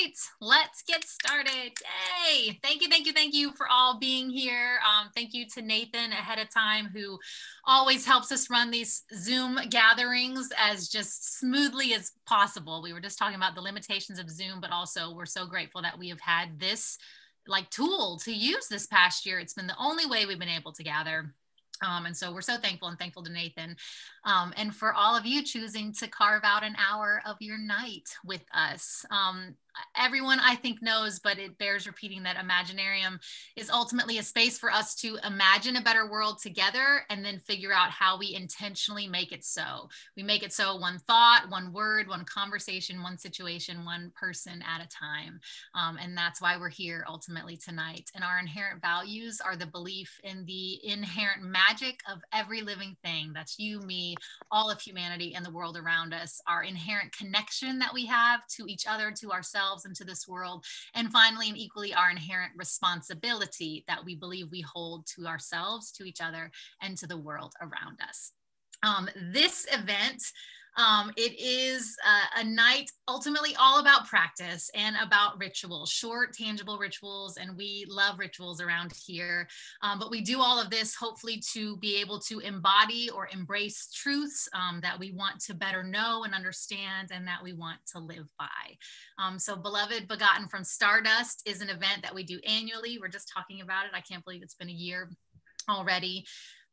right, let's get started. Yay! Thank you for all being here. Thank you to Nathan ahead of time, who always helps us run these Zoom gatherings as just smoothly as possible. We were just talking about the limitations of Zoom, but also we're so grateful that we have had this tool to use this past year. It's been the only way we've been able to gather. And so we're so thankful to Nathan, and for all of you choosing to carve out an hour of your night with us. Everyone I think knows, but it bears repeating, that Imaginarium is ultimately a space for us to imagine a better world together and then figure out how we intentionally make it so. We make it so one thought, one word, one conversation, one situation, one person at a time. And that's why we're here ultimately tonight. And our inherent values are the belief in the inherent magic of every living thing. That's you, me, all of humanity, and the world around us. Our inherent connection that we have to each other, to ourselves, and to this world. And finally, and equally, our inherent responsibility that we believe we hold to ourselves, to each other, and to the world around us. This event, it is a night ultimately all about practice and about rituals, short, tangible rituals, and we love rituals around here. But we do all of this hopefully to be able to embody or embrace truths that we want to better know and understand, and that we want to live by. So Beloved Begotten from Stardust is an event that we do annually. We're just talking about it. I can't believe it's been a year already.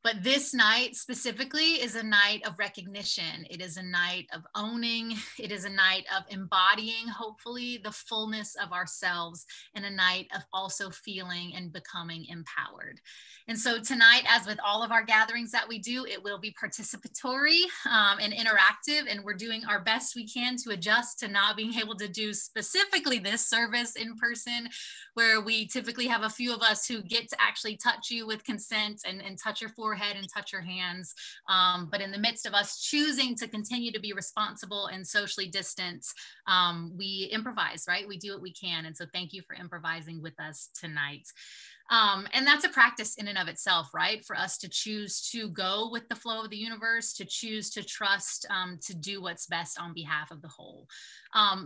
But this night specifically is a night of recognition. It is a night of owning. It is a night of embodying, hopefully, the fullness of ourselves, and a night of also feeling and becoming empowered. And so tonight, as with all of our gatherings that we do, it will be participatory and interactive, and we're doing our best we can to adjust to not being able to do specifically this service in person, where we typically have a few of us who get to actually touch you with consent and touch your forehead and touch your hands. But in the midst of us choosing to continue to be responsible and socially distance, we improvise, right? We do what we can. And so thank you for improvising with us tonight. And that's a practice in and of itself, right? For us to choose to go with the flow of the universe, to choose to trust, to do what's best on behalf of the whole.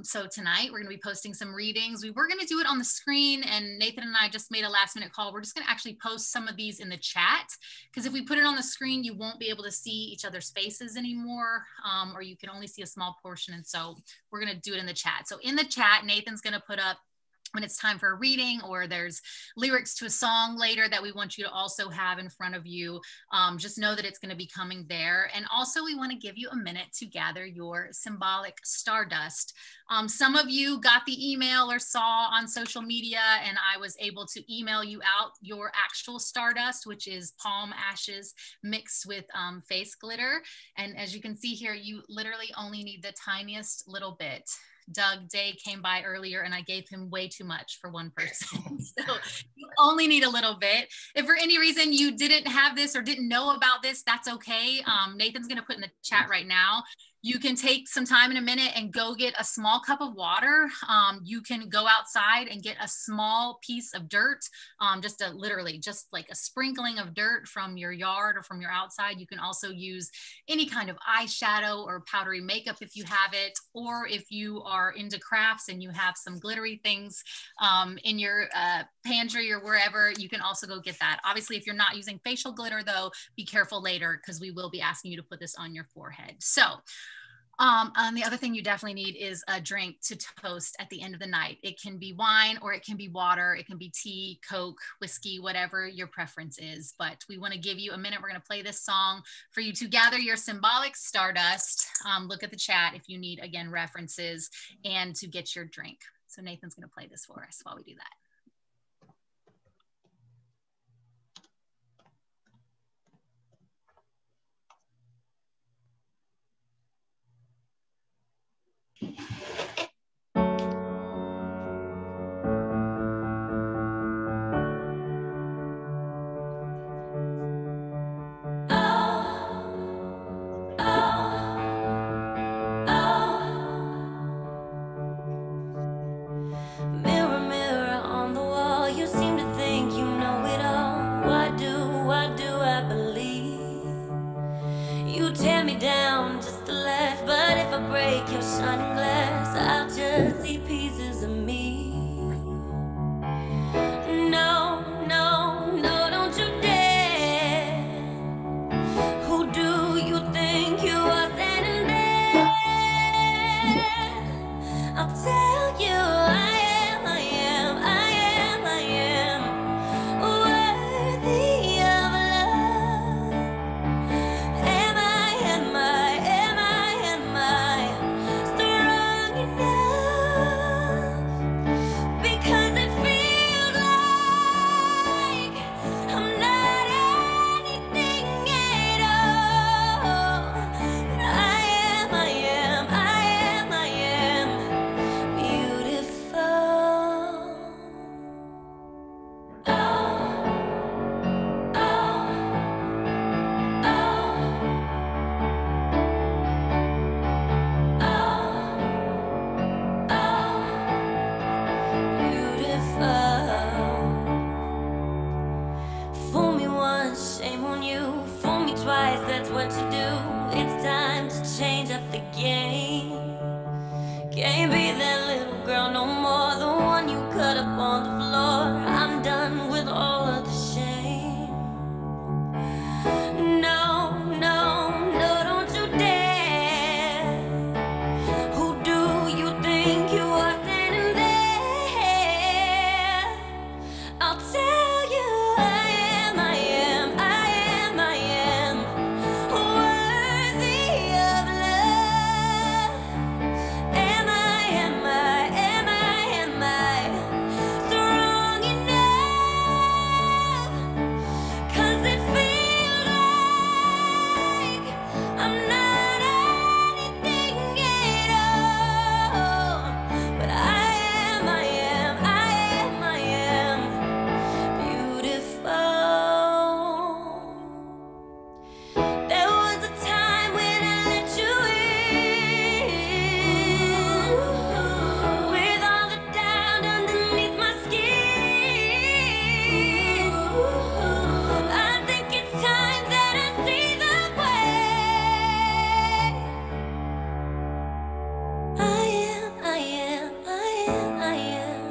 So tonight we're going to be posting some readings. We were going to do it on the screen, and Nathan and I just made a last minute call. We're just going to actually post some of these in the chat, because if we put it on the screen, you won't be able to see each other's faces anymore, or you can only see a small portion. And so we're going to do it in the chat. So in the chat, Nathan's going to put up when it's time for a reading, or there's lyrics to a song later that we want you to also have in front of you. Just know that it's going to be coming there. And also, we want to give you a minute to gather your symbolic stardust. Some of you got the email or saw on social media, and I was able to email you out your actual stardust, which is palm ashes mixed with face glitter. And as you can see here, you literally only need the tiniest little bit. Doug Day came by earlier, and I gave him way too much for one person. So you only need a little bit. If for any reason you didn't have this or didn't know about this, that's okay. Nathan's going to put in the chat right now. You can take some time in a minute and go get a small cup of water. You can go outside and get a small piece of dirt, literally just like a sprinkling of dirt from your yard or from your outside. You can also use any kind of eyeshadow or powdery makeup if you have it, or if you are into crafts and you have some glittery things in your pantry or wherever, you can also go get that. Obviously, if you're not using facial glitter though, be careful later, because we will be asking you to put this on your forehead. So and the other thing you definitely need is a drink to toast at the end of the night. It can be wine, or it can be water. It can be tea, Coke, whiskey, whatever your preference is. But we want to give you a minute. We're going to play this song for you to gather your symbolic stardust. Look at the chat if you need, again, references, and to get your drink. So Nathan's going to play this for us while we do that. Down just to laugh, but if I break your shining glass, I'll just see pieces of me. what to do. It's time to change up the game. Can't be that little girl no more, the one you cut up on the floor. I'm done with all of the shame. No, no, no, don't you dare. Who do you think you are standing there? I'll tell you I am, I am, I am, I am worthy of love. Am I, am I, am I, am I strong enough? 'Cause it feels like I'm not anything at all. But I am, I am, I am, I am beautiful. There was a time when I let you in, with all the doubt underneath my skin. I think it's time that I see the way. I am, I am, I am, I am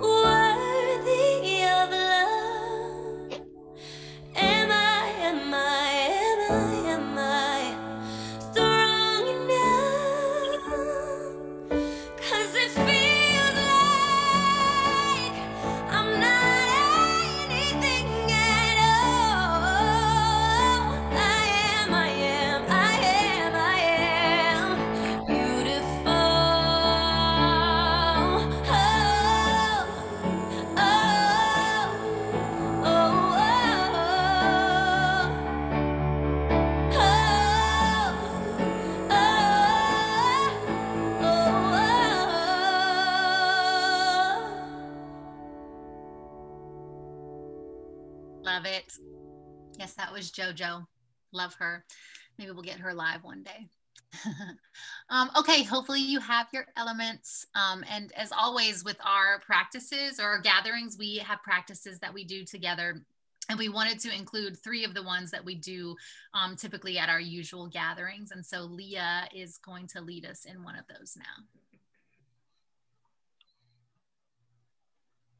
worthy of love. Am I, am I, am I, am I strong enough? 'Cause it feels like I'm not anything at all. I am, I am, I am, I am beautiful. Oh, oh, Love it. Yes, that was JoJo. Love her. Maybe we'll get her live one day. Okay, hopefully you have your elements. And as always with our practices or our gatherings, we have practices that we do together. And we wanted to include 3 of the ones that we do typically at our usual gatherings. And so Leah is going to lead us in one of those now.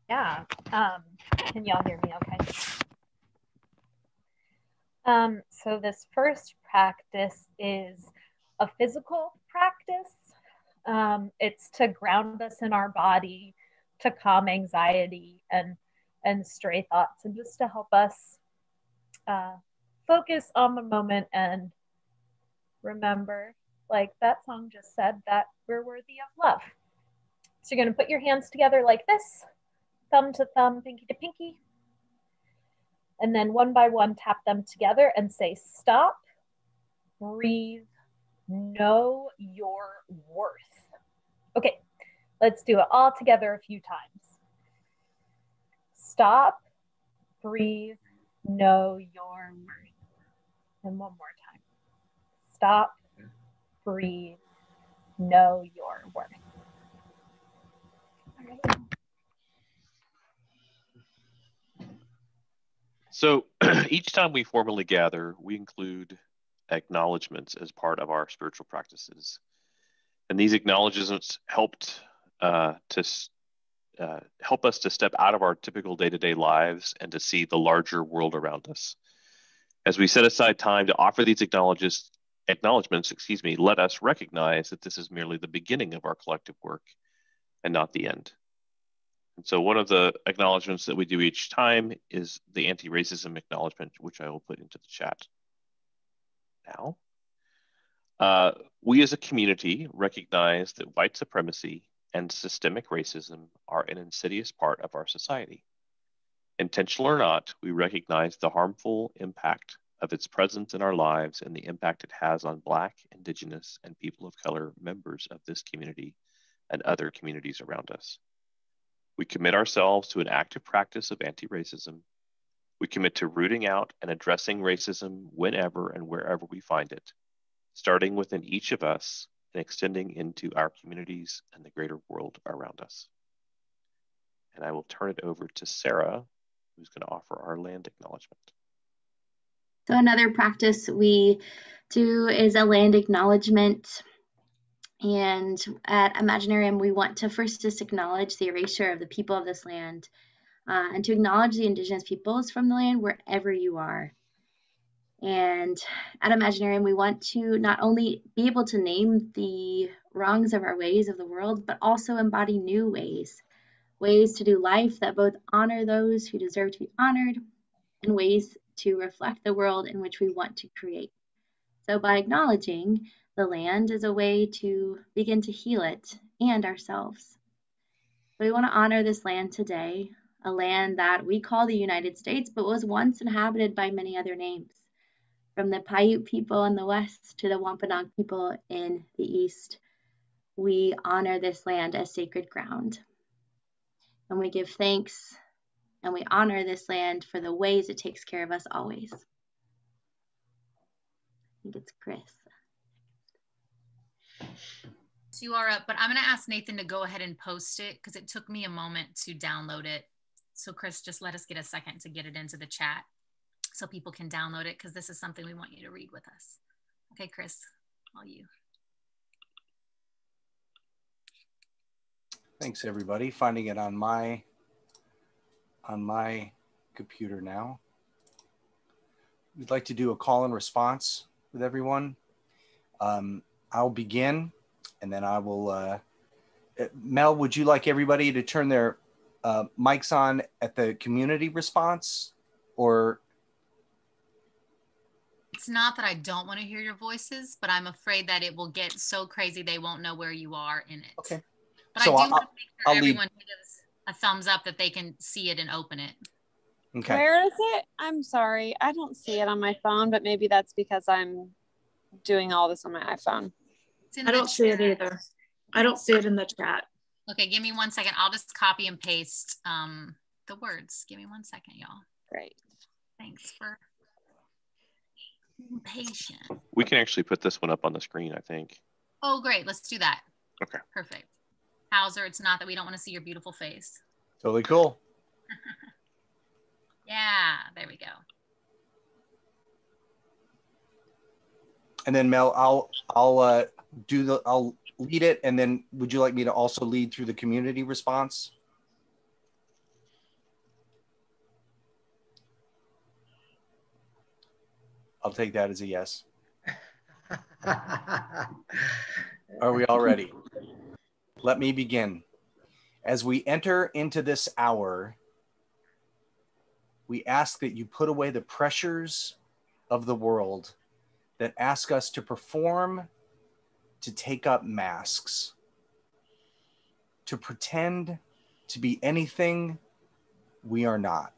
Yeah. Can y'all hear me okay? So this first practice is a physical practice. It's to ground us in our body, to calm anxiety and stray thoughts, and just to help us focus on the moment and remember, like that song just said, that we're worthy of love. So you're going to put your hands together like this, thumb to thumb, pinky to pinky. And then one by one, tap them together and say, stop, breathe, know your worth. Okay, let's do it all together a few times. Stop, breathe, know your worth. And one more time. Stop, breathe, know your worth. All right. So each time we formally gather, we include acknowledgments as part of our spiritual practices. And these acknowledgments helped help us to step out of our typical day-to-day lives and to see the larger world around us. As we set aside time to offer these acknowledgments, let us recognize that this is merely the beginning of our collective work and not the end. And so one of the acknowledgments that we do each time is the anti-racism acknowledgement, which I will put into the chat now. We as a community recognize that white supremacy and systemic racism are an insidious part of our society. Intentional or not, we recognize the harmful impact of its presence in our lives and the impact it has on Black, Indigenous, and people of color members of this community and other communities around us. We commit ourselves to an active practice of anti-racism. We commit to rooting out and addressing racism whenever and wherever we find it, starting within each of us and extending into our communities and the greater world around us. And I will turn it over to Sarah, who's going to offer our land acknowledgement. So another practice we do is a land acknowledgement. And at Imaginarium, we want to first just acknowledge the erasure of the people of this land, and to acknowledge the indigenous peoples from the land wherever you are. And at Imaginarium, we want to not only be able to name the wrongs of our ways of the world, but also embody new ways to do life that both honor those who deserve to be honored, and ways to reflect the world in which we want to create. So by acknowledging the land is a way to begin to heal it and ourselves. We want to honor this land today, a land that we call the United States, but was once inhabited by many other names, from the Paiute people in the west to the Wampanoag people in the east. We honor this land as sacred ground. And we give thanks and we honor this land for the ways it takes care of us always. I think it's Chris. So you are up, but I'm going to ask Nathan to go ahead and post it because it took me a moment to download it. So Chris, just let us get a second to get it into the chat so people can download it, because this is something we want you to read with us. Okay, Chris, all you. Thanks, everybody. Finding it on my computer now. We'd like to do a call and response with everyone. I'll begin, and then I will. Mel, would you like everybody to turn their mics on at the community response, or? It's not that I don't want to hear your voices, but I'm afraid that it will get so crazy they won't know where you are in it. Okay. But So I do want to make sure everyone lead. gives a thumbs up that they can see it and open it. Okay. Where is it? I'm sorry. I don't see it on my phone, but maybe that's because I'm doing all this on my iPhone. I don't see it either. I don't see it in the chat. Okay, give me 1 second. I'll just copy and paste the words. Give me 1 second, y'all. Great. Thanks for being patient. We can actually put this one up on the screen, I think. Oh, great. Let's do that. Okay. Perfect. Hauser, it's not that we don't want to see your beautiful face. Totally cool. Yeah, there we go. And then Mel, I'll lead it, and then would you like me to also lead through the community response? I'll take that as a yes. Are we all ready? Let me begin. As we enter into this hour, we ask that you put away the pressures of the world that ask us to perform, to take up masks, to pretend to be anything we are not.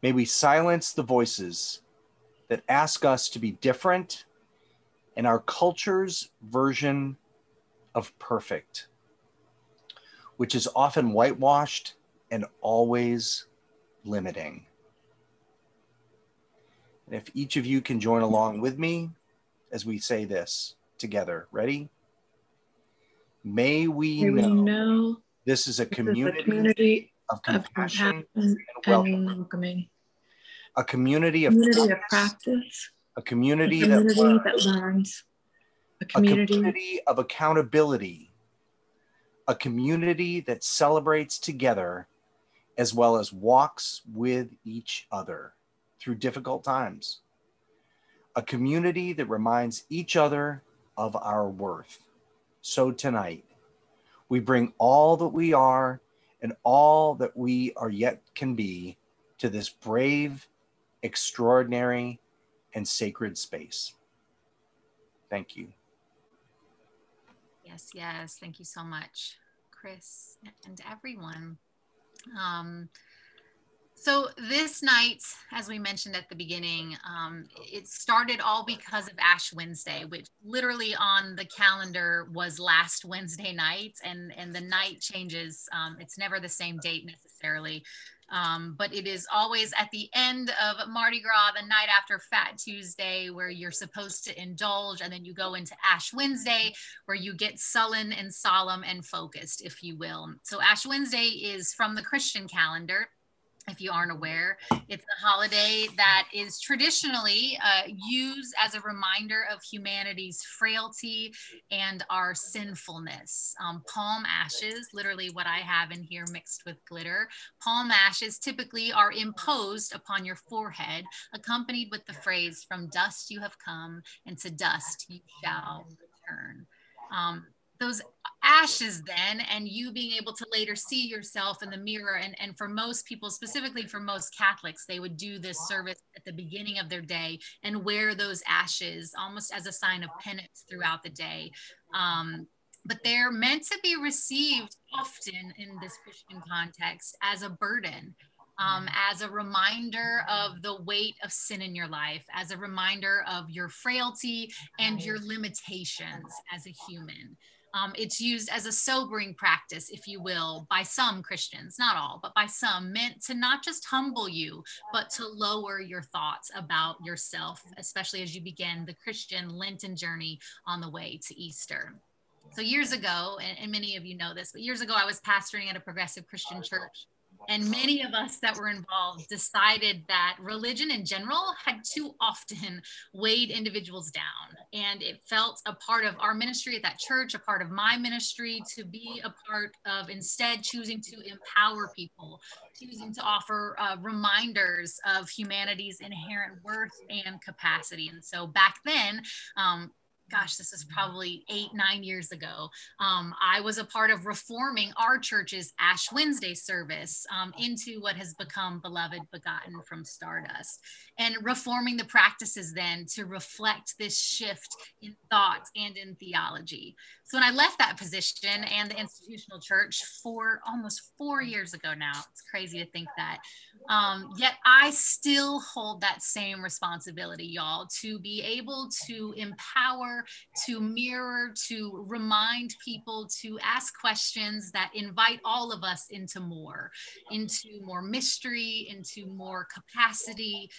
May we silence the voices that ask us to be different in our culture's version of perfect, which is often whitewashed and always limiting. And if each of you can join along with me as we say this together. Ready? May we know this is a community of compassion and welcoming. A community of practice. A community that learns. A community of accountability. A community that celebrates together as well as walks with each other through difficult times. A community that reminds each other of our worth. So tonight, we bring all that we are and all that we are yet can be to this brave, extraordinary, and sacred space. Thank you. Yes, yes. Thank you so much, Chris, and everyone. So this night, as we mentioned at the beginning, it started all because of Ash Wednesday, which literally on the calendar was last Wednesday night, and the night changes. It's never the same date necessarily, but it is always at the end of Mardi Gras, the night after Fat Tuesday, where you're supposed to indulge, and then you go into Ash Wednesday, where you get sullen and solemn and focused, if you will. So Ash Wednesday is from the Christian calendar. if you aren't aware. It's a holiday that is traditionally used as a reminder of humanity's frailty and our sinfulness. Palm ashes, literally what I have in here mixed with glitter, palm ashes typically are imposed upon your forehead, accompanied with the phrase, "From dust you have come, and to dust you shall return." Those ashes then, and you being able to later see yourself in the mirror, and for most people, specifically for most Catholics, they would do this service at the beginning of their day and wear those ashes almost as a sign of penance throughout the day. But they're meant to be received often in this Christian context as a burden, as a reminder of the weight of sin in your life, as a reminder of your frailty and your limitations as a human. It's used as a sobering practice, if you will, by some Christians, not all, but by some, meant to not just humble you, but to lower your thoughts about yourself, especially as you begin the Christian Lenten journey on the way to Easter. So years ago, and many of you know this, but years ago, I was pastoring at a progressive Christian church. And many of us that were involved decided that religion in general had too often weighed individuals down. And it felt a part of our ministry at that church, a part of my ministry, to be a part of instead choosing to empower people, choosing to offer reminders of humanity's inherent worth and capacity. And so back then, gosh, this is probably 8-9 years ago. I was a part of reforming our church's Ash Wednesday service into what has become Beloved, Begotten from Stardust, and reforming the practices then to reflect this shift in thought and in theology. So when I left that position and the institutional church for almost 4 years ago now, it's crazy to think that, yet I still hold that same responsibility, y'all, to be able to empower, to mirror, to remind people, to ask questions that invite all of us into more mystery, into more capacity,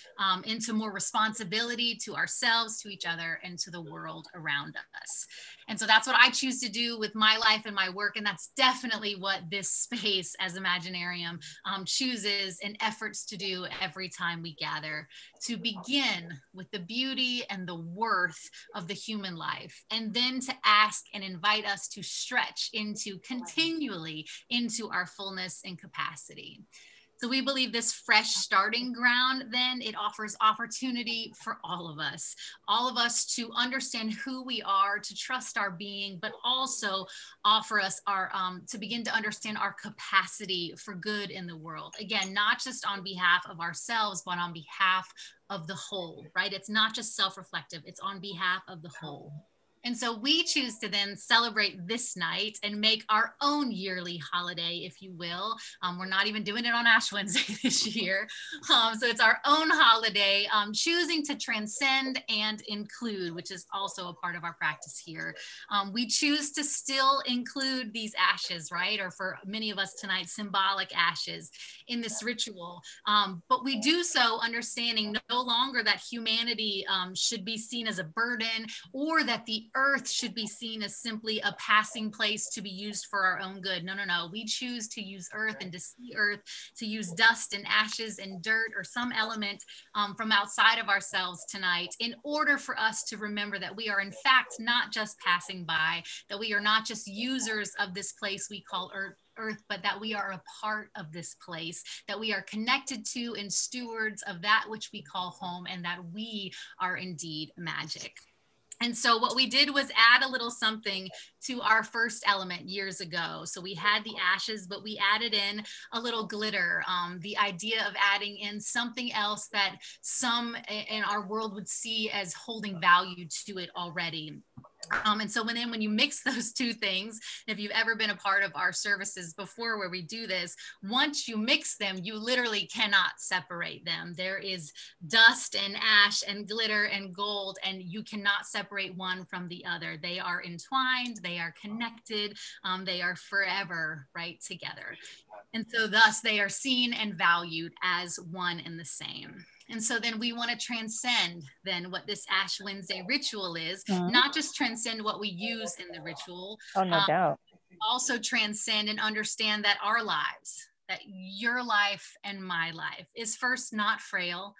into more responsibility to ourselves, to each other, and to the world around us. And so that's what I choose to do with my life and my work. And that's definitely what this space as Imaginarium chooses and efforts to do every time we gather, to begin with the beauty and the worth of the human life, and then to ask and invite us to stretch into continually into our fullness and capacity. So we believe this fresh starting ground, then it offers opportunity for all of us to understand who we are, to trust our being, but also offer us our, to begin to understand our capacity for good in the world. Again, not just on behalf of ourselves, but on behalf of the whole, right? It's not just self-reflective, it's on behalf of the whole. And so we choose to then celebrate this night and make our own yearly holiday, if you will. We're not even doing it on Ash Wednesday this year. So it's our own holiday, choosing to transcend and include, which is also a part of our practice here. We choose to still include these ashes, right? Or for many of us tonight, symbolic ashes in this ritual. But we do so understanding no longer that humanity should be seen as a burden, or that the earth should be seen as simply a passing place to be used for our own good. No, no, no. We choose to use earth and to see earth, to use dust and ashes and dirt or some element from outside of ourselves tonight, in order for us to remember that we are in fact not just passing by, that we are not just users of this place we call earth, but that we are a part of this place, that we are connected to and stewards of that which we call home, and that we are indeed magic. And so what we did was add a little something to our first element years ago. So we had the ashes, but we added in a little glitter, the idea of adding in something else that some in our world would see as holding value to it already. And so when you mix those two things, if you've ever been a part of our services before where we do this, once you mix them, you literally cannot separate them. There is dust and ash and glitter and gold, and you cannot separate one from the other. They are entwined, they are connected, they are forever right together. And so thus they are seen and valued as one and the same. And so then we want to transcend then what this Ash Wednesday ritual is, not just transcend what we use in the ritual, no doubt. also transcend and understand that our lives, that your life and my life is first not frail.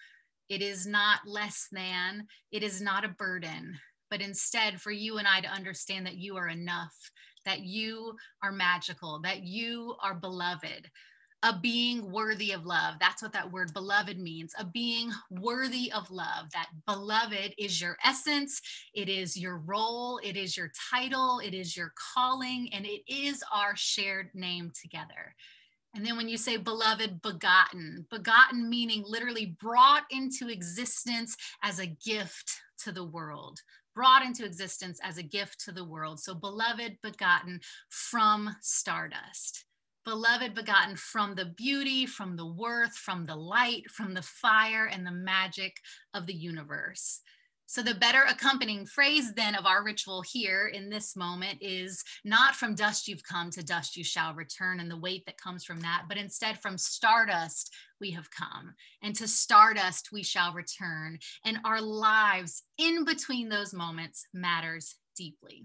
It is not less than, it is not a burden, but instead for you and I to understand that you are enough, that you are magical, that you are beloved, a being worthy of love. That's what that word beloved means, a being worthy of love. That beloved is your essence, it is your role, it is your title, it is your calling, and it is our shared name together. And then when you say beloved, begotten, begotten meaning literally brought into existence as a gift to the world, brought into existence as a gift to the world. So beloved, begotten from Stardust. Beloved, begotten from the beauty, from the worth, from the light, from the fire and the magic of the universe. So the better accompanying phrase then of our ritual here in this moment is not from dust you've come, to dust you shall return, and the weight that comes from that, but instead from stardust we have come, and to stardust we shall return. And our lives in between those moments matters deeply.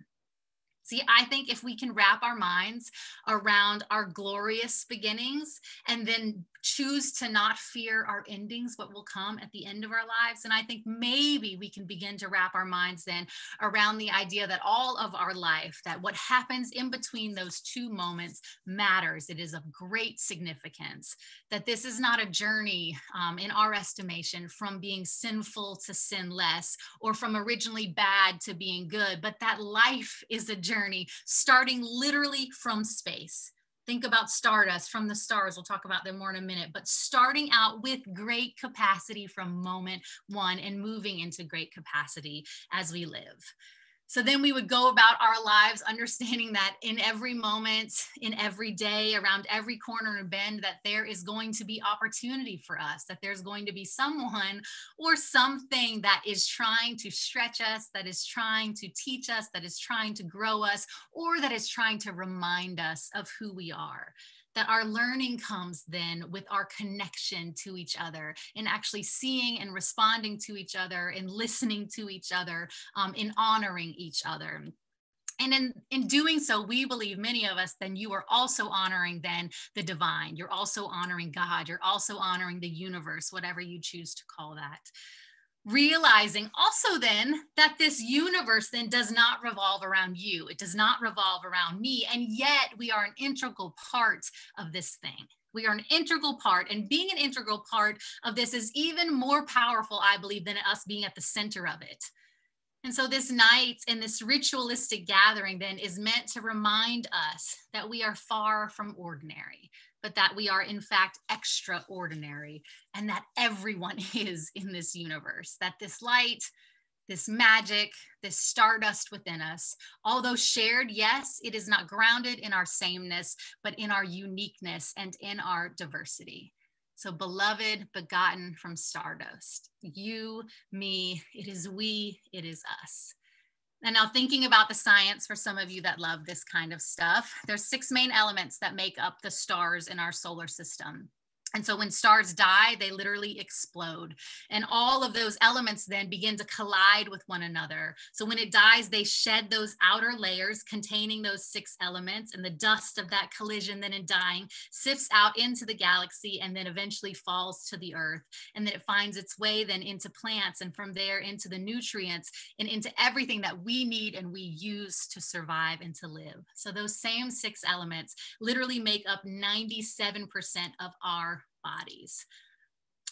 See, I think if we can wrap our minds around our glorious beginnings and then choose to not fear our endings, what will come at the end of our lives, and I think maybe we can begin to wrap our minds then around the idea that all of our life, that what happens in between those two moments matters. It is of great significance, that this is not a journey in our estimation from being sinful to sinless, or from originally bad to being good, but that life is a journey starting literally from space. Think about stardust from the stars. We'll talk about them more in a minute, but starting out with great capacity from moment one and moving into great capacity as we live. So then we would go about our lives understanding that in every moment, in every day, around every corner and bend, that there is going to be opportunity for us, that there's going to be someone or something that is trying to stretch us, that is trying to teach us, that is trying to grow us, or that is trying to remind us of who we are. That our learning comes then with our connection to each other, and actually seeing and responding to each other, and listening to each other, in honoring each other. And in doing so, we believe, many of us, then you are also honoring then the divine. You're also honoring God. You're also honoring the universe, whatever you choose to call that. Realizing also then that this universe then does not revolve around you. It does not revolve around me. And yet we are an integral part of this thing. We are an integral part, and being an integral part of this is even more powerful, I believe, than us being at the center of it. And so this night and this ritualistic gathering then is meant to remind us that we are far from ordinary, but that we are in fact extraordinary, and that everyone is in this universe, that this light, this magic, this stardust within us, although shared, yes, it is not grounded in our sameness, but in our uniqueness and in our diversity. So beloved, begotten from stardust, you, me, it is we, it is us. And now thinking about the science for some of you that love this kind of stuff, there's 6 main elements that make up the stars in our solar system. And so when stars die, they literally explode. And all of those elements then begin to collide with one another. So when it dies, they shed those outer layers containing those 6 elements, and the dust of that collision then in dying sifts out into the galaxy and then eventually falls to the earth. And then it finds its way then into plants, and from there into the nutrients and into everything that we need and we use to survive and to live. So those same 6 elements literally make up 97% of our bodies.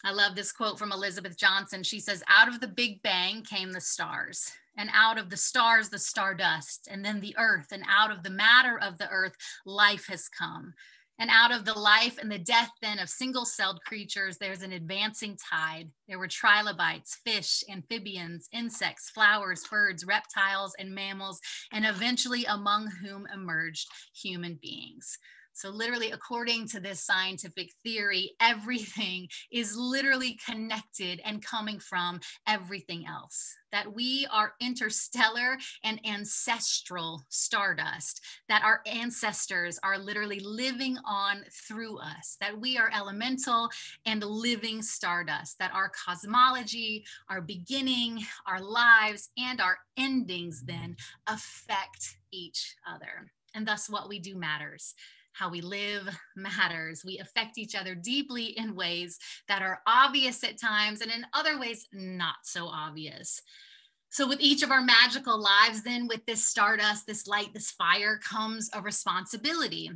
I love this quote from Elizabeth Johnson. She says, out of the Big Bang came the stars, and out of the stars, the stardust, and then the earth, and out of the matter of the earth, life has come. And out of the life and the death then of single-celled creatures, there's an advancing tide. There were trilobites, fish, amphibians, insects, flowers, birds, reptiles, and mammals, and eventually among whom emerged human beings. So literally, according to this scientific theory, everything is literally connected and coming from everything else. That we are interstellar and ancestral stardust, that our ancestors are literally living on through us, that we are elemental and living stardust, that our cosmology, our beginning, our lives, and our endings then affect each other. And thus what we do matters. How we live matters. We affect each other deeply in ways that are obvious at times, and in other ways, not so obvious. So with each of our magical lives, then with this stardust, this light, this fire, comes a responsibility,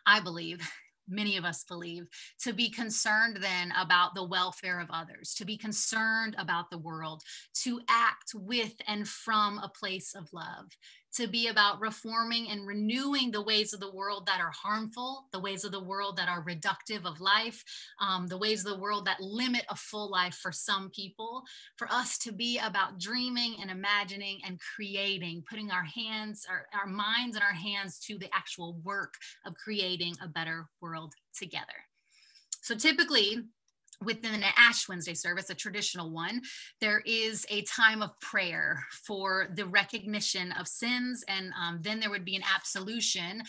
I believe. Many of us believe, to be concerned then about the welfare of others, to be concerned about the world, to act with and from a place of love, to be about reforming and renewing the ways of the world that are harmful, the ways of the world that are reductive of life, the ways of the world that limit a full life for some people, for us to be about dreaming and imagining and creating, putting our hands, our minds and our hands to the actual work of creating a better world together. So typically, within an Ash Wednesday service, a traditional one, there is a time of prayer for the recognition of sins, and then there would be an absolution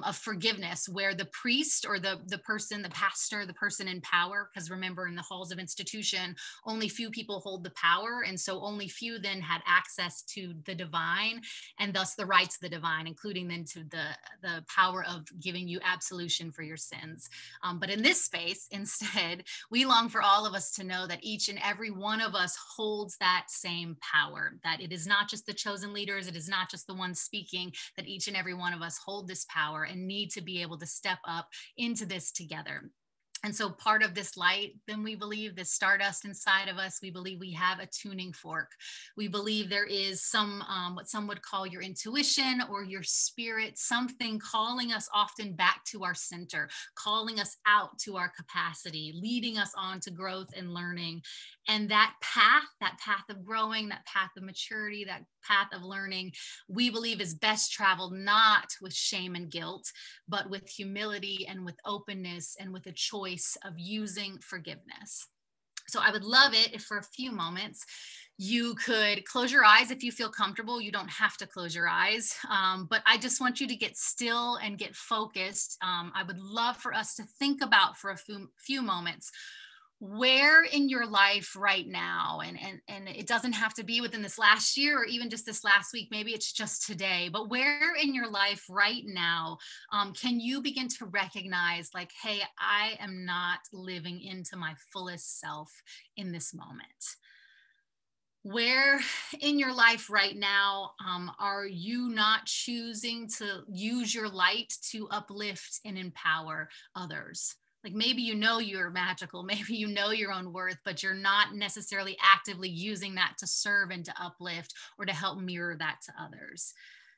of forgiveness, where the priest or the person, the pastor, the person in power, because remember, in the halls of institution, only few people hold the power, and so only few then had access to the divine, and thus the rights of the divine, including then to the power of giving you absolution for your sins. But in this space, instead, we long for all of us to know that each and every one of us holds that same power, that it is not just the chosen leaders, it is not just the ones speaking, that each and every one of us hold this power and need to be able to step up into this together. And so part of this light, then we believe, this stardust inside of us, we believe we have a tuning fork. We believe there is some, what some would call your intuition or your spirit, something calling us often back to our center, calling us out to our capacity, leading us on to growth and learning. And that path of growing, that path of maturity, that path of learning, we believe is best traveled not with shame and guilt, but with humility and with openness and with a choice of using forgiveness. So I would love it if for a few moments you could close your eyes if you feel comfortable. You don't have to close your eyes, but I just want you to get still and get focused. I would love for us to think about for a few moments, where in your life right now, and it doesn't have to be within this last year or even just this last week, maybe it's just today, but where in your life right now can you begin to recognize, like, hey, I am not living into my fullest self in this moment? Where in your life right now are you not choosing to use your light to uplift and empower others? Like, maybe you know you're magical, maybe you know your own worth, but you're not necessarily actively using that to serve and to uplift or to help mirror that to others.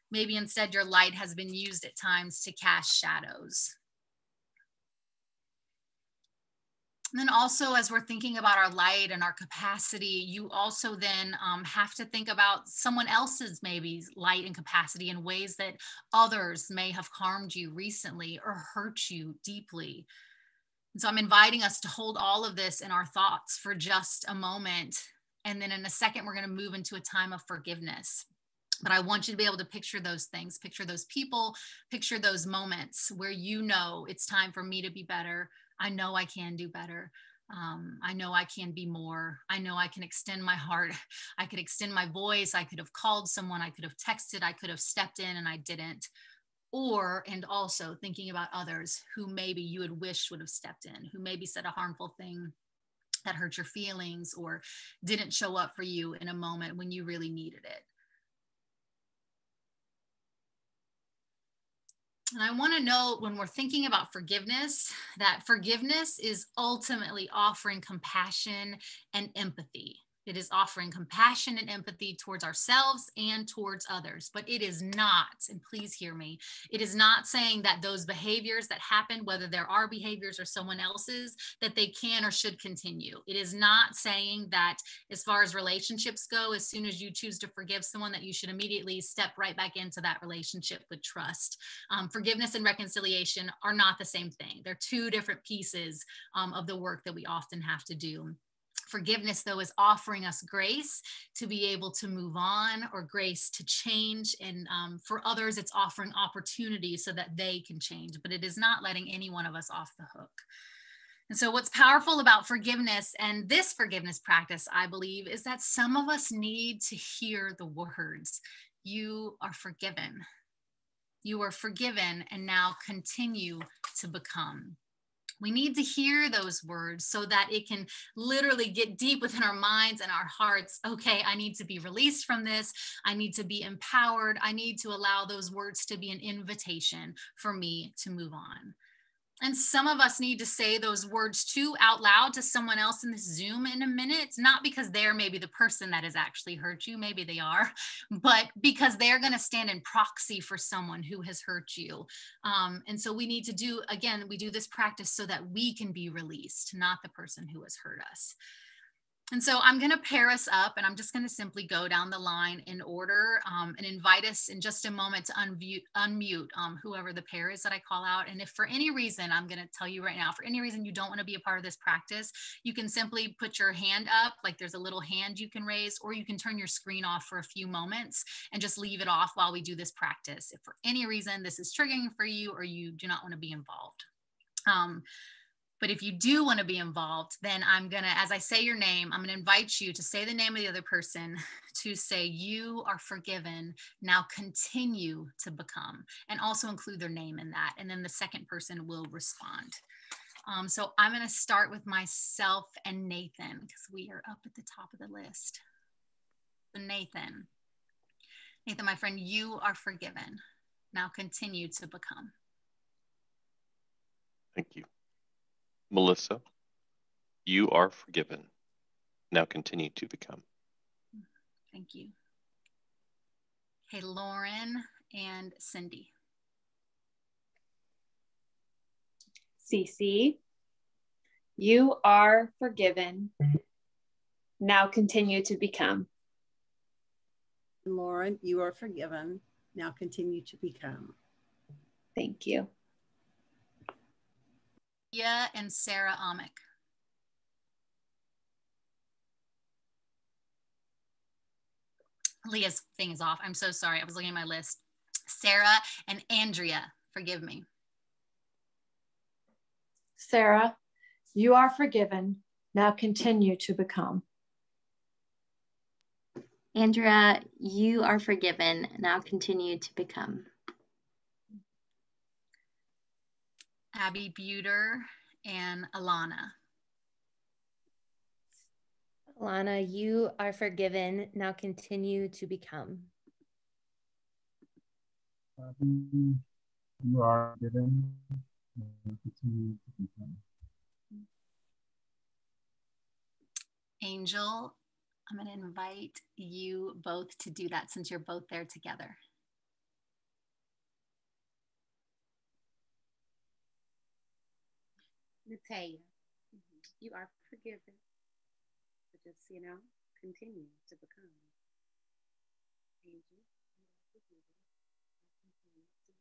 Maybe instead your light has been used at times to cast shadows. And then also, as we're thinking about our light and our capacity, you also then have to think about someone else's maybe light and capacity in ways that others may have harmed you recently or hurt you deeply. And so I'm inviting us to hold all of this in our thoughts for just a moment. And then in a second, we're going to move into a time of forgiveness. But I want you to be able to picture those things, picture those people, picture those moments where you know it's time for me to be better. I know I can do better. I know I can be more. I know I can extend my heart. I could extend my voice. I could have called someone. I could have texted. I could have stepped in and I didn't. And also thinking about others who maybe you had wished would have stepped in, who maybe said a harmful thing that hurt your feelings or didn't show up for you in a moment when you really needed it. And I want to note, when we're thinking about forgiveness, that forgiveness is ultimately offering compassion and empathy. It is offering compassion and empathy towards ourselves and towards others. But it is not, and please hear me, it is not saying that those behaviors that happen, whether they're our behaviors or someone else's, that they can or should continue. It is not saying that, as far as relationships go, as soon as you choose to forgive someone, that you should immediately step right back into that relationship with trust. Forgiveness and reconciliation are not the same thing. They're two different pieces of the work that we often have to do. Forgiveness, though, is offering us grace to be able to move on, or grace to change. And for others, it's offering opportunity so that they can change, but it is not letting any one of us off the hook. And so what's powerful about forgiveness and this forgiveness practice, I believe, is that some of us need to hear the words, "You are forgiven." You are forgiven and now continue to become. We need to hear those words so that it can literally get deep within our minds and our hearts. Okay, I need to be released from this. I need to be empowered. I need to allow those words to be an invitation for me to move on. And some of us need to say those words too out loud to someone else in this Zoom in a minute, not because they're maybe the person that has actually hurt you, maybe they are, but because they're going to stand in proxy for someone who has hurt you. And so we need to do, again, we do this practice so that we can be released, not the person who has hurt us. And so I'm going to pair us up, and I'm just going to simply go down the line in order and invite us in just a moment to unmute whoever the pair is that I call out. And if for any reason, I'm going to tell you right now, for any reason you don't want to be a part of this practice, you can simply put your hand up, like there's a little hand you can raise, or you can turn your screen off for a few moments and just leave it off while we do this practice. If for any reason this is triggering for you or you do not want to be involved. But if you do want to be involved, then I'm going to, as I say your name, I'm going to invite you to say the name of the other person, to say, you are forgiven, now continue to become, and also include their name in that. And then the second person will respond. So I'm going to start with myself and Nathan, because we are up at the top of the list. So Nathan, my friend, you are forgiven. Now continue to become. Thank you. Melissa, you are forgiven. Now continue to become. Thank you. Okay, Lauren and Cindy. Cece, you are forgiven. Now continue to become. Lauren, you are forgiven. Now continue to become. Thank you. Leah and Sarah Amick. Leah's thing is off. I'm so sorry. I was looking at my list. Sarah and Andrea, forgive me. Sarah, you are forgiven. Now continue to become. Andrea, you are forgiven. Now continue to become. Abby Buter and Alana. Alana, you are forgiven. Now continue to become. You are forgiven. Now continue to become. Angel, I'm going to invite you both to do that since you're both there together. Natalia, you are forgiven. But just, continue to become. Angel, you are forgiven. Continue to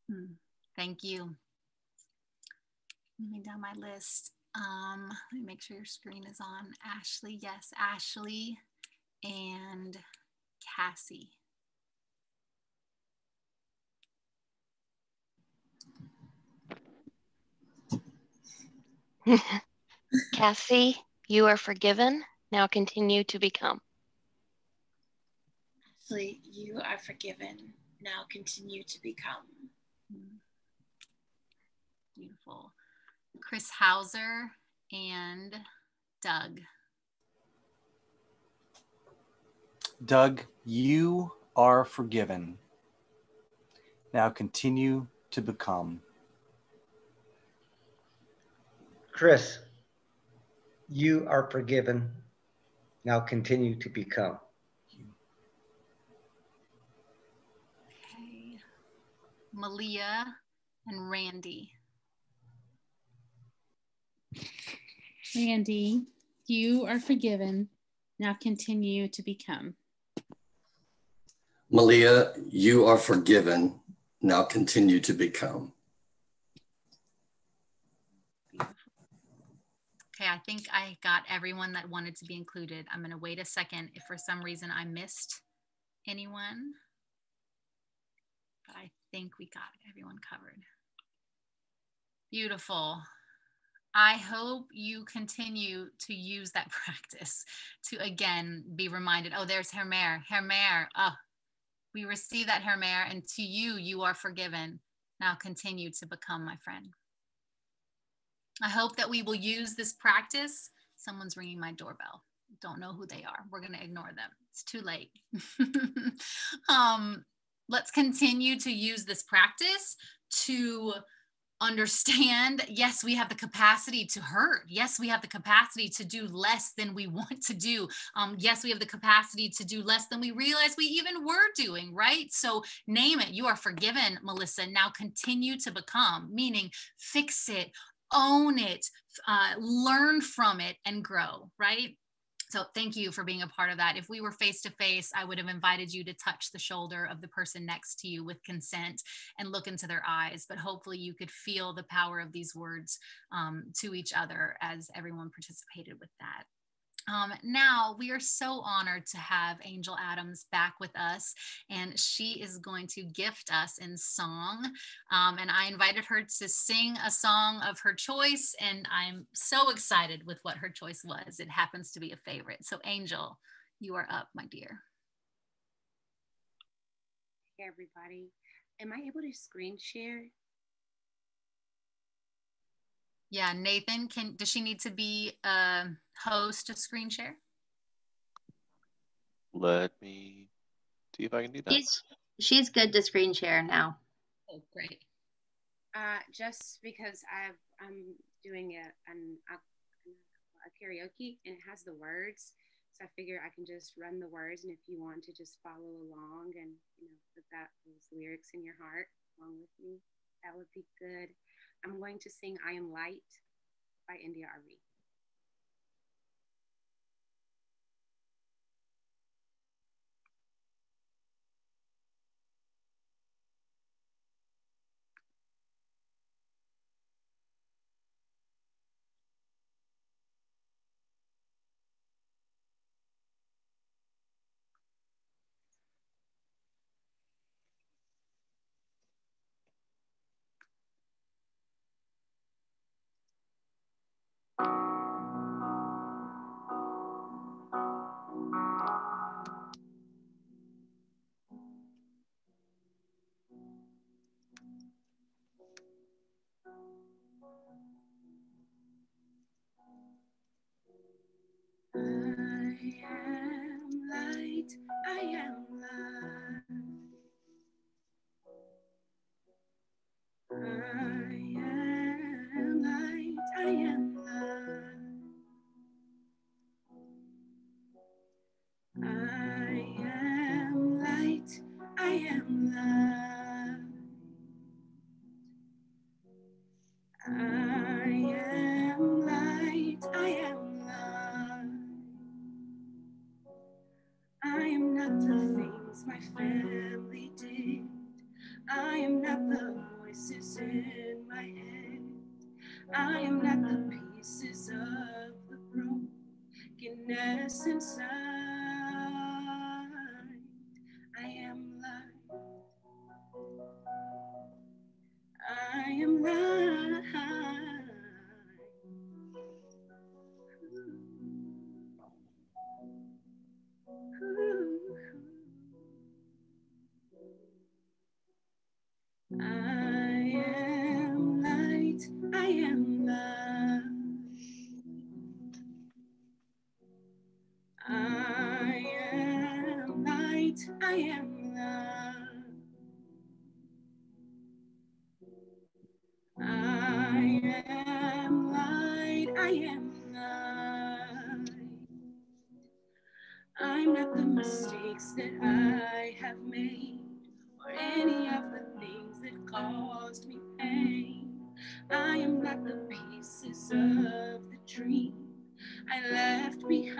become. Thank you. Moving down my list. Let me make sure your screen is on. Ashley, yes, Ashley and Cassie. Cassie, you are forgiven. Now continue to become. Ashley, you are forgiven. Now continue to become. Beautiful. Chris Hauser and Doug. Doug, you are forgiven. Now continue to become. Chris, you are forgiven. Now continue to become. Okay. Malia and Randy. Randy, you are forgiven. Now continue to become. Malia, you are forgiven. Now continue to become. Okay, I think I got everyone that wanted to be included. I'm going to wait a second if for some reason I missed anyone. But I think we got everyone covered. Beautiful. I hope you continue to use that practice to, again, be reminded. Oh, there's Hermer. Hermer. Oh, We receive that, Hermère, and to you, you are forgiven. Now continue to become my friend. I hope that we will use this practice. Someone's ringing my doorbell. Don't know who they are. We're going to ignore them. It's too late. Let's continue to use this practice to understand, yes, we have the capacity to hurt. Yes, we have the capacity to do less than we want to do. Yes, we have the capacity to do less than we realize we even were doing, right? So name it. You are forgiven, Melissa. Now continue to become, meaning fix it, own it, learn from it, and grow, right? So thank you for being a part of that. If we were face to face, I would have invited you to touch the shoulder of the person next to you with consent and look into their eyes. But hopefully you could feel the power of these words to each other as everyone participated with that. Now we are so honored to have Angel Adams back with us, and she is going to gift us in song. And I invited her to sing a song of her choice, and I'm so excited with what her choice was. It happens to be a favorite. So Angel, you are up, my dear. Hey everybody, am I able to screen share? Yeah, Nathan, does she need to be a host to screen share? Let me see if I can do that. She's good to screen share now. Oh, great. Just because I'm doing a karaoke and it has the words, so I figure I can just run the words, and if you want to just follow along and put those lyrics in your heart along with me, that would be good. I'm going to sing "I Am Light" by India R.V. I am light. I am light. I am light. I am light. I am light. I am light. I am light. I am not the things my family did. I am not the voices in my head. I am not the pieces of the brokenness inside. I am light. I am light. I am light. I am light. I am light. I am light. I am light. I am light. I'm not the mistakes that I have made, or any of the things that caused me pain. I am not the pieces of the dream I left behind.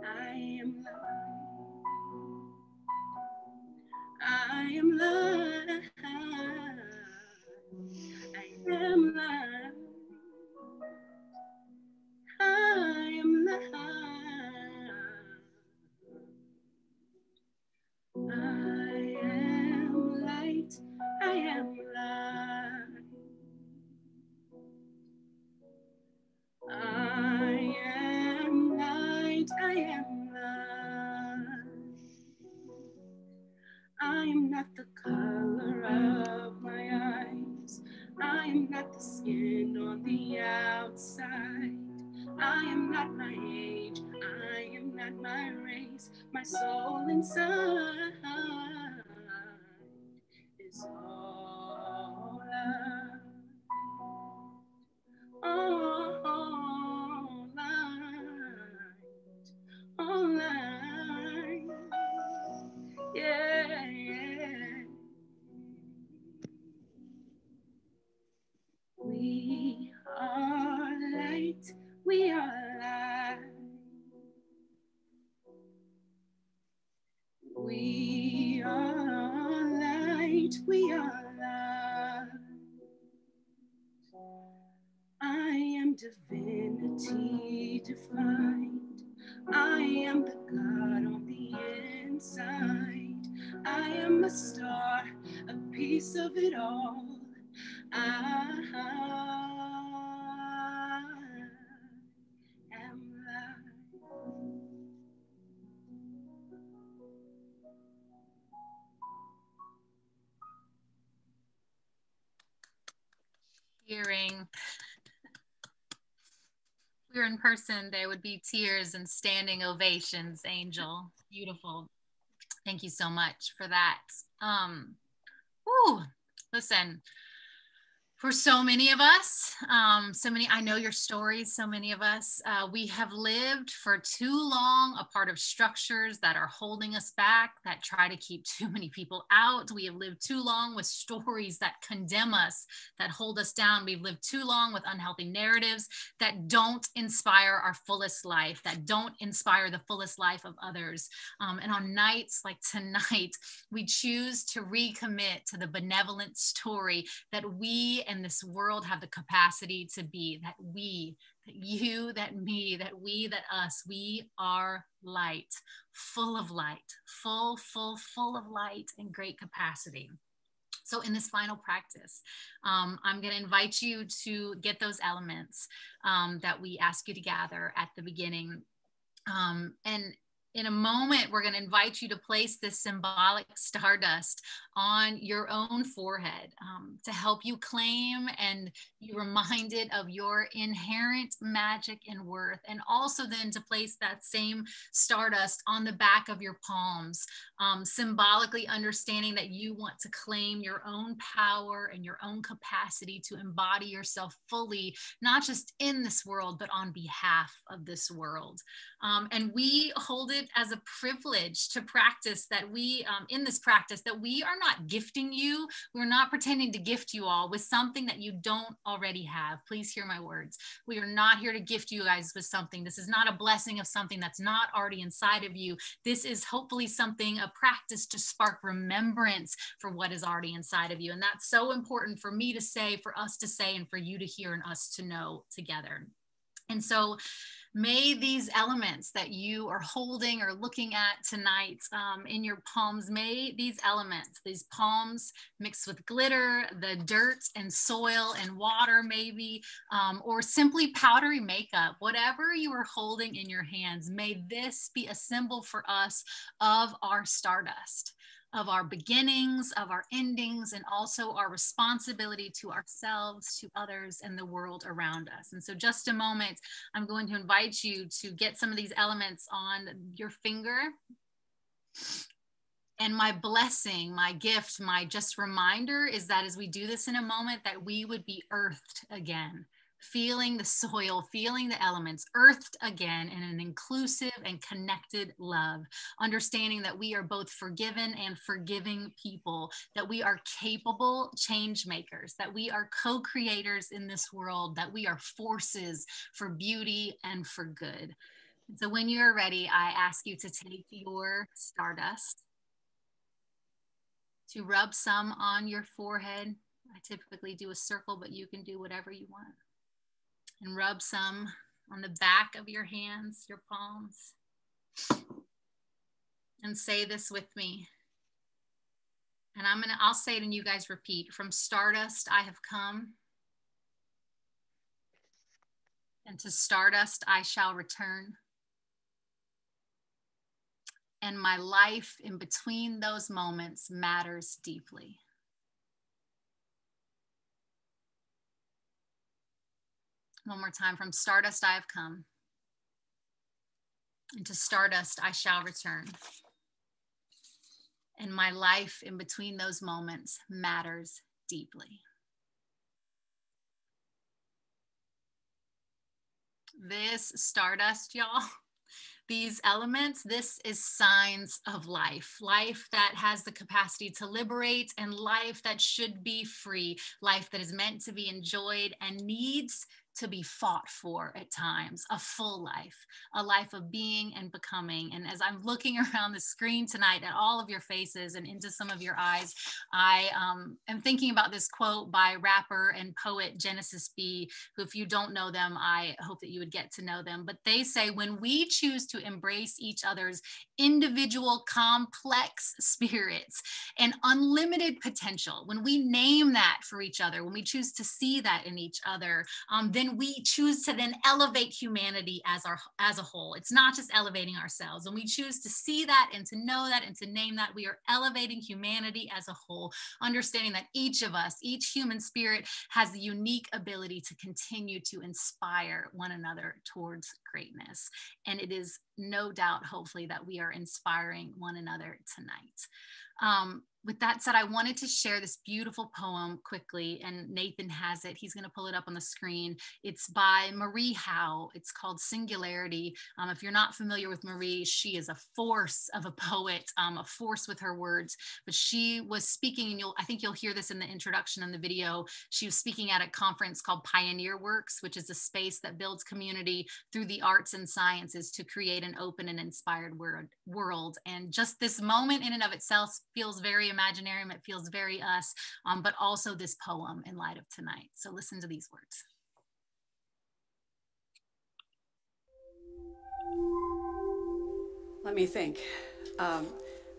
I am light. I am light. I am light. I am light. I am light. I am light. I am light. I am light. the color of my eyes. I am not the skin on the outside. I am not my age. I am not my race. My soul inside is all light. All light. All light. Yeah, yeah. We are light, we are light. We are light, we are light. I am divinity defined. I am the God on the inside. I am a star, a piece of it all. I am light. Hearing. If we were in person, there would be tears and standing ovations, Angel. Beautiful. Thank you so much for that. Listen, for so many of us, I know your stories, so many of us, we have lived for too long a part of structures that are holding us back, that try to keep too many people out. We have lived too long with stories that condemn us, that hold us down. We've lived too long with unhealthy narratives that don't inspire our fullest life, that don't inspire the fullest life of others. And on nights like tonight, we choose to recommit to the benevolent story that we and this world have the capacity to be, that we, that you, that me, that we, that us, we are light, full of light, full of light and great capacity. So in this final practice, I'm going to invite you to get those elements that we ask you to gather at the beginning. And in a moment, we're going to invite you to place this symbolic stardust on your own forehead to help you claim and be reminded of your inherent magic and worth. And also then to place that same stardust on the back of your palms, symbolically understanding that you want to claim your own power and your own capacity to embody yourself fully, not just in this world, but on behalf of this world. And we hold it as a privilege to practice that we, in this practice, that we are not gifting you. We're not pretending to gift you all with something that you don't already have. Please hear my words. We are not here to gift you guys with something. This is not a blessing of something that's not already inside of you. This is hopefully something, a practice to spark remembrance for what is already inside of you. And that's so important for me to say, for us to say, and for you to hear and us to know together. And so may these elements that you are holding or looking at tonight in your palms, may these elements, these palms mixed with glitter, the dirt and soil and water maybe, or simply powdery makeup, whatever you are holding in your hands, may this be a symbol for us of our stardust, of our beginnings, of our endings, and also our responsibility to ourselves, to others, and the world around us. And so just a moment, I'm going to invite you to get some of these elements on your finger. And my blessing, my gift, my just reminder is that as we do this in a moment, that we would be earthed again, feeling the soil, feeling the elements, earthed again in an inclusive and connected love, understanding that we are both forgiven and forgiving people, that we are capable change makers, that we are co-creators in this world, that we are forces for beauty and for good. And so when you're ready, I ask you to take your stardust, to rub some on your forehead. I typically do a circle, but you can do whatever you want. And rub some on the back of your hands, your palms. And say this with me. And I'll say it and you guys repeat. From stardust I have come, and to stardust I shall return. and my life in between those moments matters deeply. One more time. From Stardust I have come, and to Stardust I shall return. And my life in between those moments matters deeply. This Stardust, y'all, these elements, this is signs of life, life that has the capacity to liberate, and life that should be free, life that is meant to be enjoyed and needs to be fought for at times, a full life, a life of being and becoming. And as I'm looking around the screen tonight at all of your faces and into some of your eyes, I am thinking about this quote by rapper and poet Genesis B, who, if you don't know them, I hope that you would get to know them. But they say, when we choose to embrace each other's individual complex spirits and unlimited potential, when we name that for each other, when we choose to see that in each other, then we choose to then elevate humanity as a whole. It's not just elevating ourselves. When we choose to see that and to know that and to name that, we are elevating humanity as a whole, understanding that each of us, each human spirit, has the unique ability to continue to inspire one another towards greatness. And it is no doubt, hopefully, that we are inspiring one another tonight. With that said, I wanted to share this beautiful poem quickly, and Nathan has it. He's going to pull it up on the screen. It's by Marie Howe. It's called Singularity. If you're not familiar with Marie, she is a force of a poet, a force with her words. But she was speaking, and I think you'll hear this in the introduction in the video. She was speaking at a conference called Pioneer Works, which is a space that builds community through the arts and sciences to create an open and inspired world. And just this moment in and of itself feels very Imaginarium. It feels very us, but also this poem in light of tonight. So listen to these words. Let me think.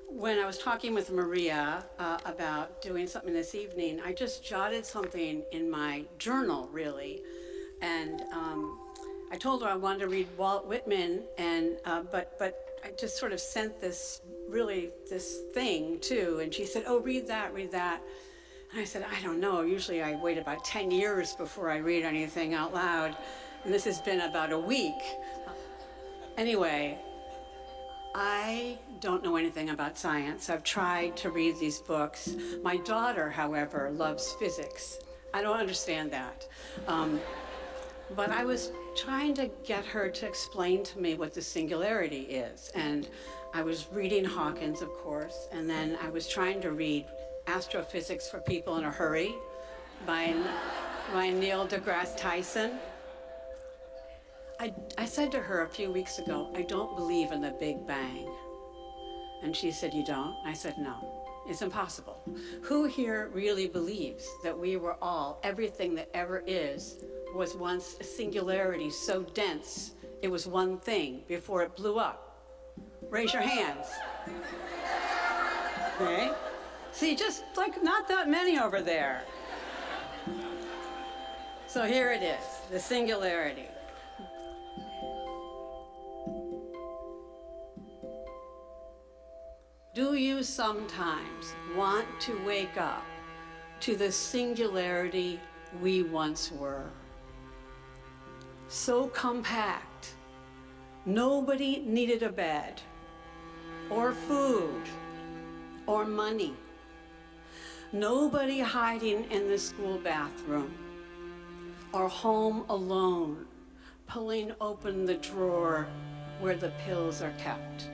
When I was talking with Maria about doing something this evening, I just jotted something in my journal, really. And I told her I wanted to read Walt Whitman, and but I just sort of sent this thing too, and she said, oh, read that. And I said, I don't know, usually I wait about 10 years before I read anything out loud, and this has been about a week. Anyway, I don't know anything about science. I've tried to read these books. My daughter, however, loves physics. I don't understand that. But I was trying to get her to explain to me what the singularity is. And I was reading Hawkins, of course, and then I was trying to read Astrophysics for People in a Hurry by Neil deGrasse Tyson. I said to her a few weeks ago, I don't believe in the Big Bang. And she said, you don't? I said, no, it's impossible. Who here really believes that we were all, everything that ever is, was once a singularity so dense it was one thing before it blew up? Raise your hands. Okay? See, just like not that many over there. So here it is, the singularity. Do you sometimes want to wake up to the singularity we once were? So compact, nobody needed a bed, or food, or money. Nobody hiding in the school bathroom, or home alone, pulling open the drawer where the pills are kept.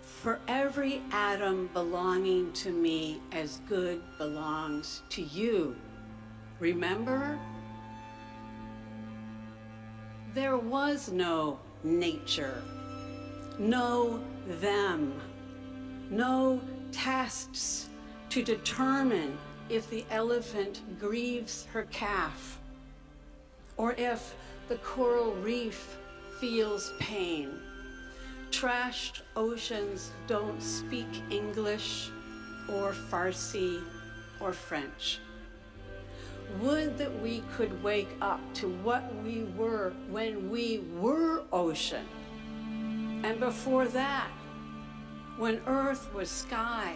For every atom belonging to me as good belongs to you. Remember? There was no nature, no them, no tests to determine if the elephant grieves her calf, or if the coral reef feels pain. Trashed oceans don't speak English or Farsi or French. Would that we could wake up to what we were when we were ocean, And before that, when earth was sky,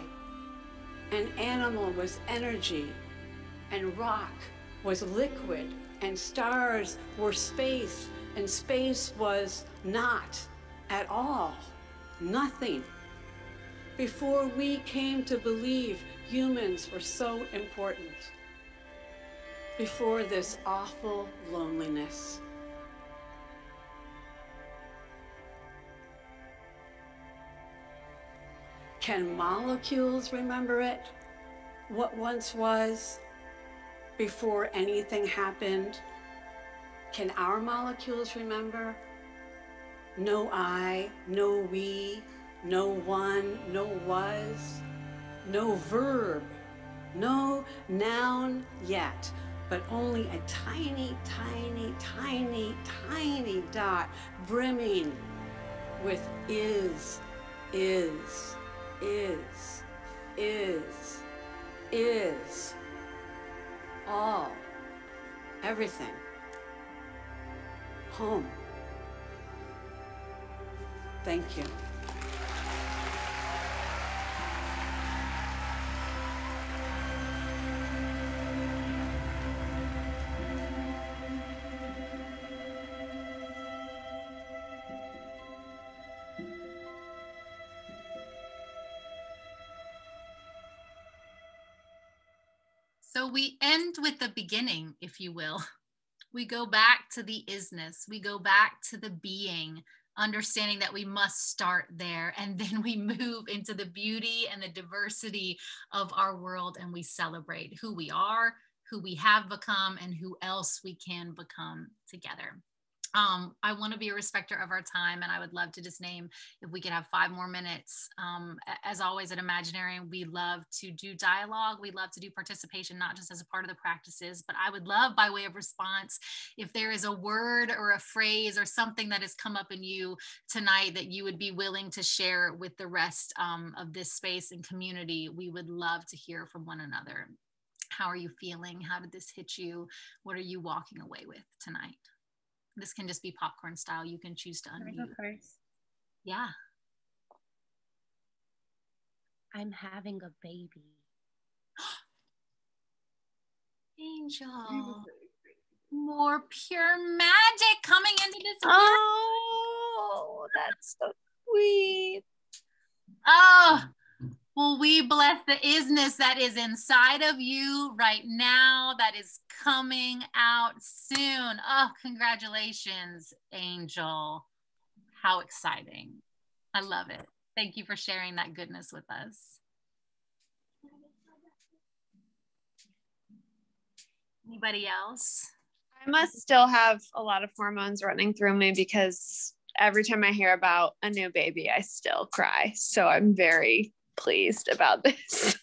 and animal was energy, and rock was liquid, and stars were space, and space was not at all, nothing. Before we came to believe humans were so important. Before this awful loneliness. Can molecules remember it? What once was, before anything happened? Can our molecules remember? No I, no we, no one, no was, no verb, no noun yet, but only a tiny, tiny, tiny, tiny dot brimming with is, all, everything, home. Thank you. So we end with the beginning, if you will. We go back to the isness. We go back to the being, understanding that we must start there. And then we move into the beauty and the diversity of our world, and we celebrate who we are, who we have become, and who else we can become together. I want to be a respecter of our time, and I would love to just name, if we could have 5 more minutes. As always at Imaginarium, we love to do dialogue. We love to do participation, not just as a part of the practices, but I would love, by way of response, if there is a word or a phrase or something that has come up in you tonight that you would be willing to share with the rest of this space and community. We would love to hear from one another. How are you feeling? How did this hit you? What are you walking away with tonight? This can just be popcorn style. You can choose to unmute. Yeah. I'm having a baby. Angel. More pure magic coming into this world. Oh, that's so sweet. Oh, well, we bless the isness that is inside of you right now, that is coming out soon. Oh, congratulations, Angel. How exciting. I love it. Thank you for sharing that goodness with us. Anybody else? I must still have a lot of hormones running through me because every time I hear about a new baby, I still cry. So I'm very pleased about this.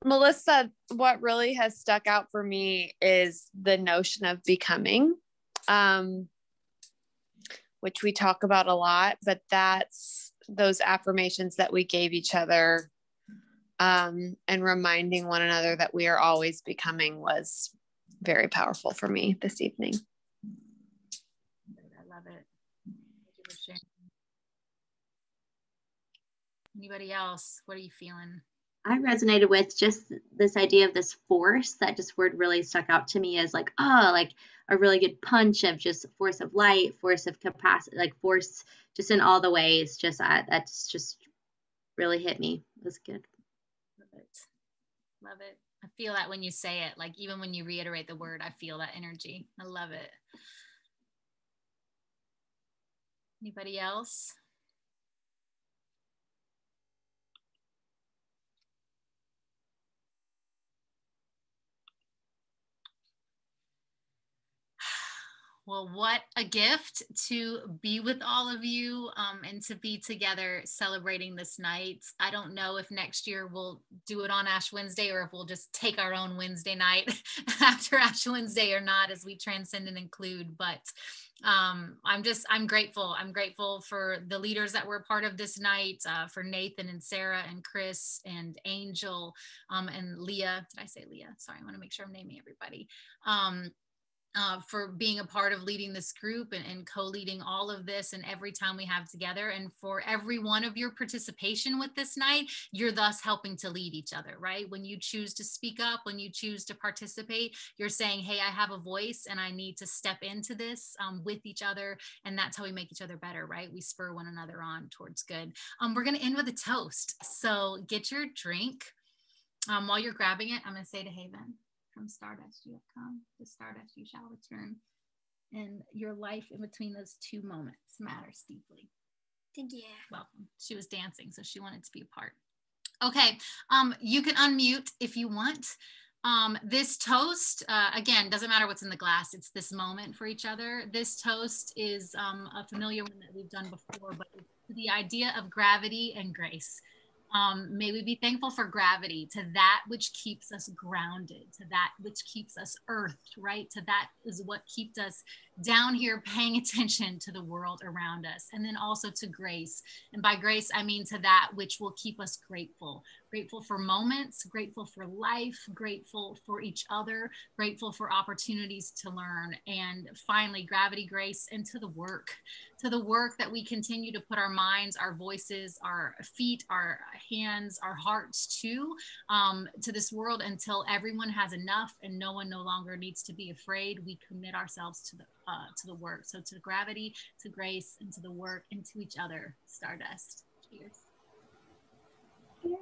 Melissa, what really has stuck out for me is the notion of becoming, which we talk about a lot, but that's those affirmations that we gave each other, and reminding one another that we are always becoming was very powerful for me this evening. I love it. Thank you for sharing. Anybody else? What are you feeling? I resonated with just this idea of this force. That just word really stuck out to me as like, oh, like a really good punch of just force of light, force of capacity, like force just in all the ways. Just that's just really hit me. It was good. Love it. Love it. I feel that when you say it, like even when you reiterate the word, I feel that energy. I love it. Anybody else? Well, what a gift to be with all of you and to be together celebrating this night. I don't know if next year we'll do it on Ash Wednesday or if we'll just take our own Wednesday night after Ash Wednesday or not, as we transcend and include. But I'm grateful. I'm grateful for the leaders that were part of this night, for Nathan and Sarah and Chris and Angel and Leah. Did I say Leah? Sorry, I want to make sure I'm naming everybody. for being a part of leading this group and co-leading all of this and every time we have together, and for every one of your participation with this night. You're thus helping to lead each other, right? When you choose to speak up, when you choose to participate, you're saying, hey, I have a voice and I need to step into this with each other. And that's how we make each other better, right? We spur one another on towards good. We're going to end with a toast. So get your drink. While you're grabbing it, I'm going to say to Haven, from Stardust you have come, to Stardust you shall return, and your life in between those two moments matters deeply. Thank you. Welcome. She was dancing, so she wanted to be a part. Okay, you can unmute if you want. This toast, again, doesn't matter what's in the glass, it's this moment for each other. This toast is a familiar one that we've done before, but it's the idea of gravity and grace. May we be thankful for gravity, to that which keeps us grounded, to that which keeps us earthed, right? To that is what keeps us down here paying attention to the world around us. And then also to grace. And by grace, I mean to that which will keep us grateful. Grateful for moments, grateful for life, grateful for each other, grateful for opportunities to learn. And finally, gravity, grace, and to the work that we continue to put our minds, our voices, our feet, our hands, our hearts to this world until everyone has enough and no one no longer needs to be afraid. We commit ourselves to the work. So to gravity, to grace, and to the work, and to each other. Stardust. Cheers. Cheers.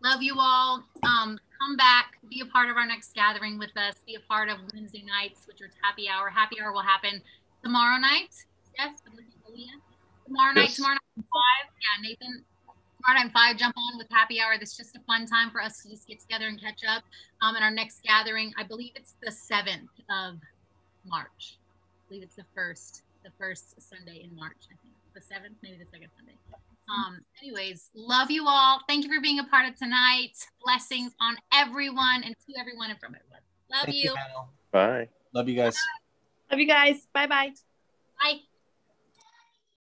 Love you all. Come back, be a part of our next gathering with us, be a part of Wednesday nights, which are happy hour. Happy hour will happen tomorrow night. Yes, I'm looking at Leah. Tomorrow night at 5. Yeah, Nathan. Tomorrow night at 5, jump on with happy hour. This is just a fun time for us to just get together and catch up. And our next gathering, I believe it's the 7th of March. I believe it's the first Sunday in March, I think. The 7th, maybe the second Sunday. Anyways, love you all. Thank you for being a part of tonight. Blessings on everyone and to everyone and from everyone. Love you. Bye. Love you guys. Love you guys. Bye-bye. Bye.